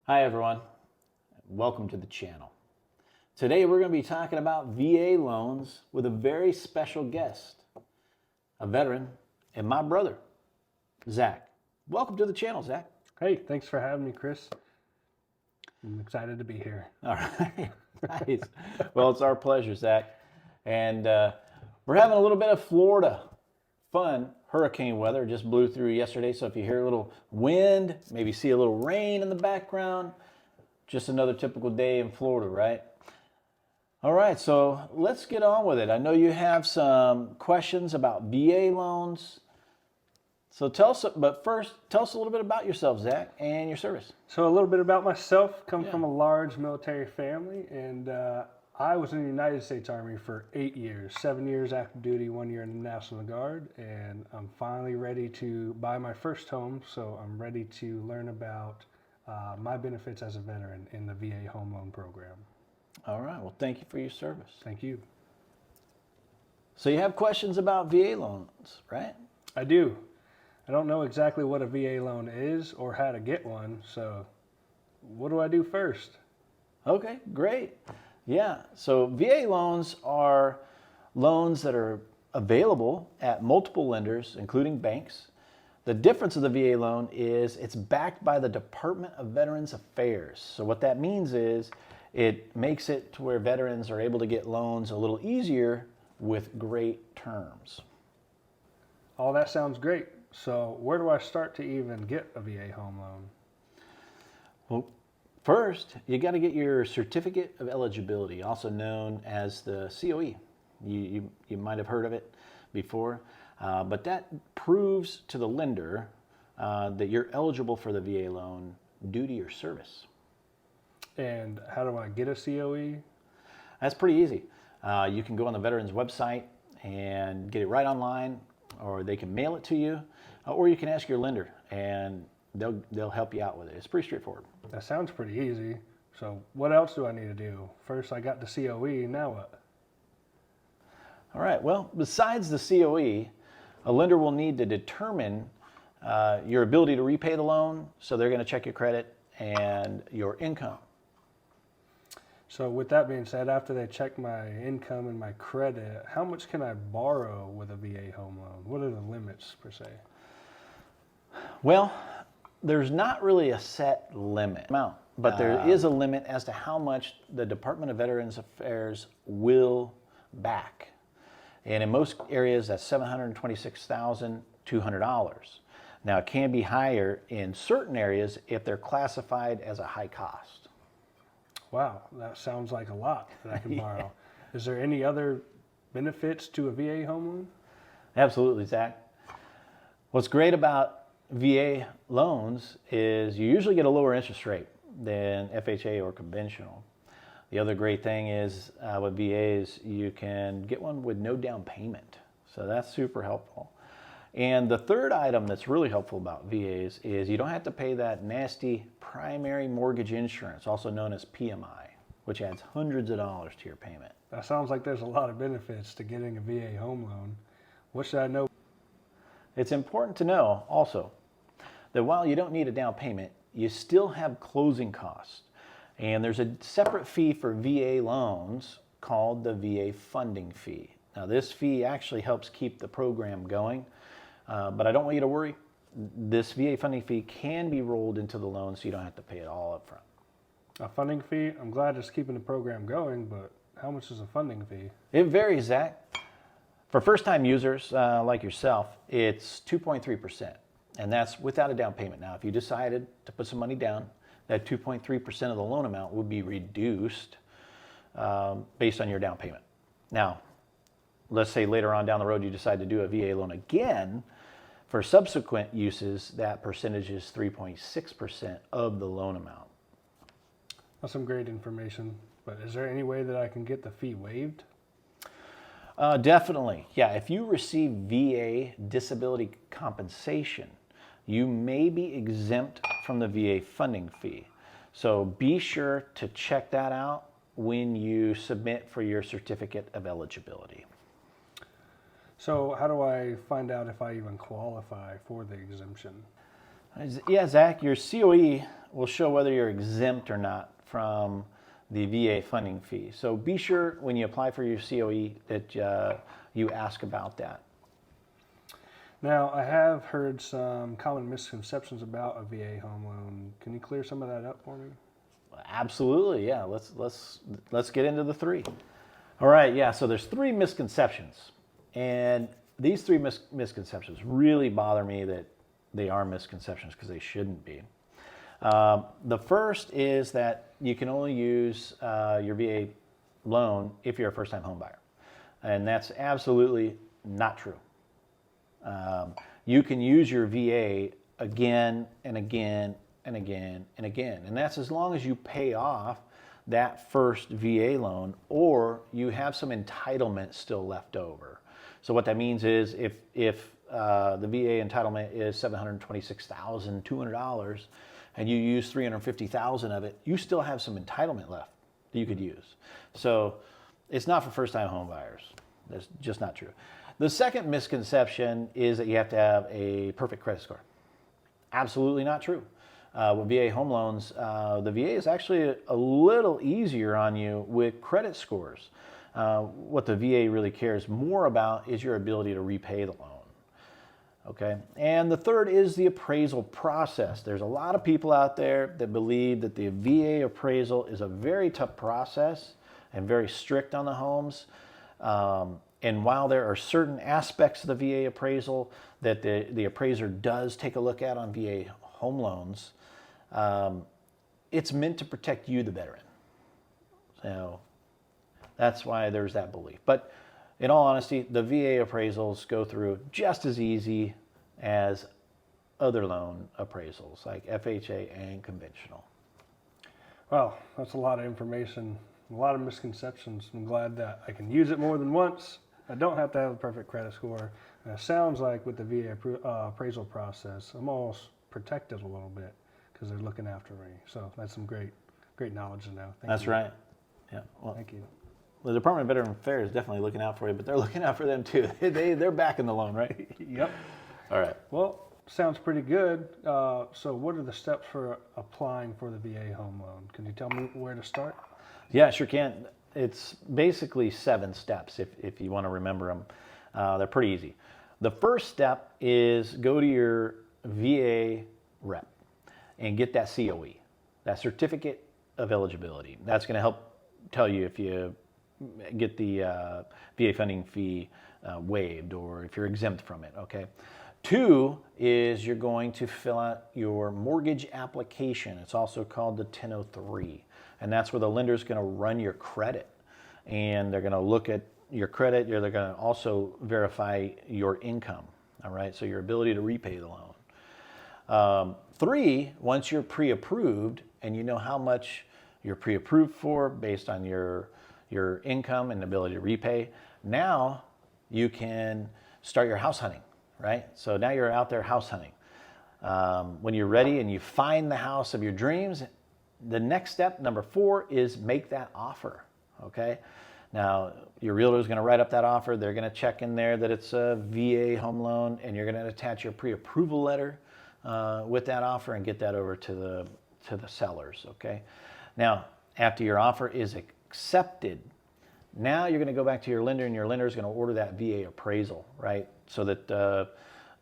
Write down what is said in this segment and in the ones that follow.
Hi everyone, welcome to the channel. Today we're going to be talking about VA loans with a very special guest, a veteran and my brother, Zach. Welcome to the channel, Zach. Hey, thanks for having me, Chris. I'm excited to be here. All right, nice. Well, it's our pleasure, Zach. And we're having a little bit of Florida fun. Hurricane weather just blew through yesterday, so if you hear a little wind, maybe see a little rain in the background, just another typical day in Florida, right? All right, so let's get on with it. I know you have some questions about VA loans. So but first, tell us a little bit about yourself, Zach, and your service. So a little bit about myself. Come from a large military family, and I was in the United States Army for 8 years, 7 years active duty, 1 year in the National Guard, and I'm finally ready to buy my first home, so I'm ready to learn about my benefits as a veteran in the VA home loan program. All right, well, thank you for your service. Thank you. So you have questions about VA loans, right? I do. I don't know exactly what a VA loan is or how to get one, so what do I do first? Okay, great. Yeah, so VA loans are loans that are available at multiple lenders, including banks. The difference of the VA loan is it's backed by the Department of Veterans Affairs. So what that means is it makes it to where veterans are able to get loans a little easier with great terms. All that sounds great. So where do I start to even get a VA home loan? Well, first, you got to get your certificate of eligibility, also known as the COE. You might have heard of it before, but that proves to the lender that you're eligible for the VA loan due to your service. And how do I get a COE? That's pretty easy. You can go on the veterans website and get it right online, or they can mail it to you, or you can ask your lender and they'll help you out with it. It's pretty straightforward. That sounds pretty easy. So what else do I need to do? First, I got the COE, now what? All right, well, besides the COE, a lender will need to determine your ability to repay the loan, so they're going to check your credit and your income. So with that being said, after they check my income and my credit, how much can I borrow with a VA home loan? What are the limits per se? Well, there's not really a set limit amount, but there is a limit as to how much the Department of Veterans Affairs will back. And in most areas, that's $726,200. Now, it can be higher in certain areas if they're classified as a high cost. Wow, that sounds like a lot that I can borrow. Is there any other benefits to a VA home loan? Absolutely, Zach. What's great about VA loans is you usually get a lower interest rate than FHA or conventional. The other great thing is with VAs, you can get one with no down payment. So that's super helpful. And the third item that's really helpful about VAs is you don't have to pay that nasty primary mortgage insurance, also known as PMI, which adds hundreds of dollars to your payment. That sounds like there's a lot of benefits to getting a VA home loan. What should I know? It's important to know also that while you don't need a down payment, you still have closing costs. And there's a separate fee for VA loans called the VA funding fee. Now, this fee actually helps keep the program going, but I don't want you to worry. This VA funding fee can be rolled into the loan, so you don't have to pay it all up front. A funding fee? I'm glad it's keeping the program going, but how much is a funding fee? It varies, Zach. For first-time users like yourself, it's 2.3%, and that's without a down payment. Now, if you decided to put some money down, that 2.3% of the loan amount would be reduced based on your down payment. Now, let's say later on down the road you decide to do a VA loan again. For subsequent uses, that percentage is 3.6% of the loan amount. That's some great information, but is there any way that I can get the fee waived? Definitely. Yeah, if you receive VA disability compensation, you may be exempt from the VA funding fee. So be sure to check that out when you submit for your certificate of eligibility. So how do I find out if I even qualify for the exemption? Yeah, Zach, your COE will show whether you're exempt or not from the VA funding fee. So be sure when you apply for your COE that you ask about that. Now, I have heard some common misconceptions about a VA home loan. Can you clear some of that up for me? Absolutely, yeah. Let's get into the three. All right, yeah. So there's three misconceptions, and these three misconceptions really bother me that they are misconceptions because they shouldn't be. The first is that you can only use your VA loan if you're a first-time home buyer, and that's absolutely not true. You can use your VA again and again and again and again, and that's as long as you pay off that first VA loan or you have some entitlement still left over. So what that means is if the VA entitlement is $726,200 and you use $350,000 of it, you still have some entitlement left that you could use. So it's not for first-time home buyers. That's just not true. The second misconception is that you have to have a perfect credit score. Absolutely not true. With VA home loans, the VA is actually a little easier on you with credit scores. What the VA really cares more about is your ability to repay the loan. Okay, and the third is the appraisal process. There's a lot of people out there that believe that the VA appraisal is a very tough process and very strict on the homes. And while there are certain aspects of the VA appraisal that the appraiser does take a look at on VA home loans, it's meant to protect you, the veteran. So that's why there's that belief. But in all honesty, the VA appraisals go through just as easy as other loan appraisals, like FHA and conventional. Well, that's a lot of information, a lot of misconceptions. I'm glad that I can use it more than once. I don't have to have a perfect credit score. And it sounds like with the VA appraisal process, I'm almost protected a little bit because they're looking after me. So that's some great knowledge to know. Thank That's you. right. Yeah. Well, Thank you. the Department of Veteran Affairs is definitely looking out for you, but they're looking out for them too. They're backing the loan, right? Yep. All right. Well, sounds pretty good. So what are the steps for applying for the VA home loan? Can you tell me where to start? Yeah, sure can. It's basically 7 steps if you want to remember them. They're pretty easy. The first step is go to your VA rep and get that COE, that certificate of eligibility. That's going to help tell you if you get the VA funding fee waived or if you're exempt from it, okay? 2 is you're going to fill out your mortgage application. It's also called the 1003. And that's where the lender's going to run your credit. And they're going to look at your credit. They're going to also verify your income, all right? So your ability to repay the loan. 3, once you're pre-approved and you know how much you're pre-approved for based on your income and ability to repay, now you can start your house hunting, right? So now you're out there house hunting. When you're ready and you find the house of your dreams, the next step, number 4, is make that offer, okay? Now, your realtor is going to write up that offer. They're going to check in there that it's a VA home loan, and you're going to attach your pre-approval letter with that offer and get that over to the sellers, okay? Now, after your offer is accepted, now you're going to go back to your lender, and your lender is going to order that VA appraisal, right? So that the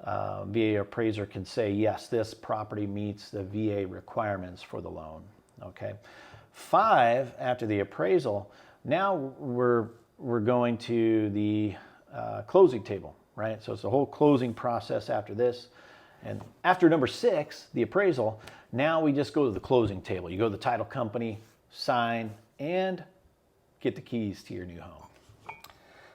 VA appraiser can say, yes, this property meets the VA requirements for the loan, okay? 5, after the appraisal, now we're going to the closing table, right? So it's the whole closing process after this. And after number 6, the appraisal, now we just go to the closing table. You go to the title company, sign, and get the keys to your new home.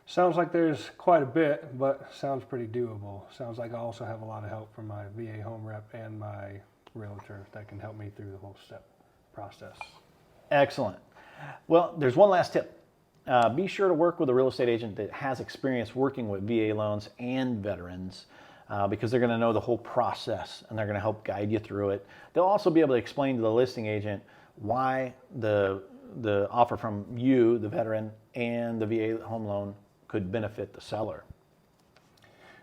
Sounds like there's quite a bit, but sounds pretty doable. Sounds like I also have a lot of help from my VA home rep and my realtor that can help me through the whole step process. Excellent. Well, there's one last tip. Be sure to work with a real estate agent that has experience working with VA loans and veterans because they're going to know the whole process and they're going to help guide you through it. They'll also be able to explain to the listing agent why the offer from you, the veteran, and the VA home loan could benefit the seller.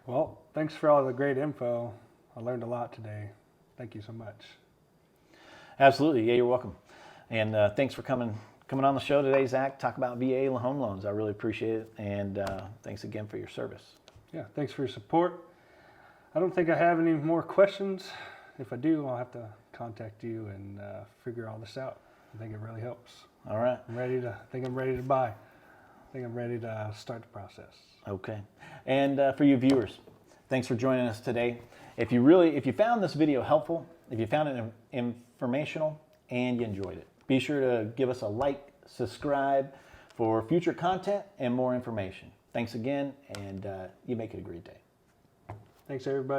Well, thanks for all the great info. I learned a lot today. thank you so much. Absolutely. Yeah, you're welcome. And thanks for coming on the show today, Zach. Talk about VA home loans. I really appreciate it. And thanks again for your service. Yeah, thanks for your support. I don't think I have any more questions. If I do, I'll have to contact you and figure all this out. I think it really helps. All right. I'm ready to buy. I think I'm ready to start the process. Okay. And for you viewers, thanks for joining us today. If you found this video helpful, if you found it informational, and you enjoyed it, be sure to give us a like, subscribe for future content and more information. Thanks again, and you make it a great day. Thanks, everybody.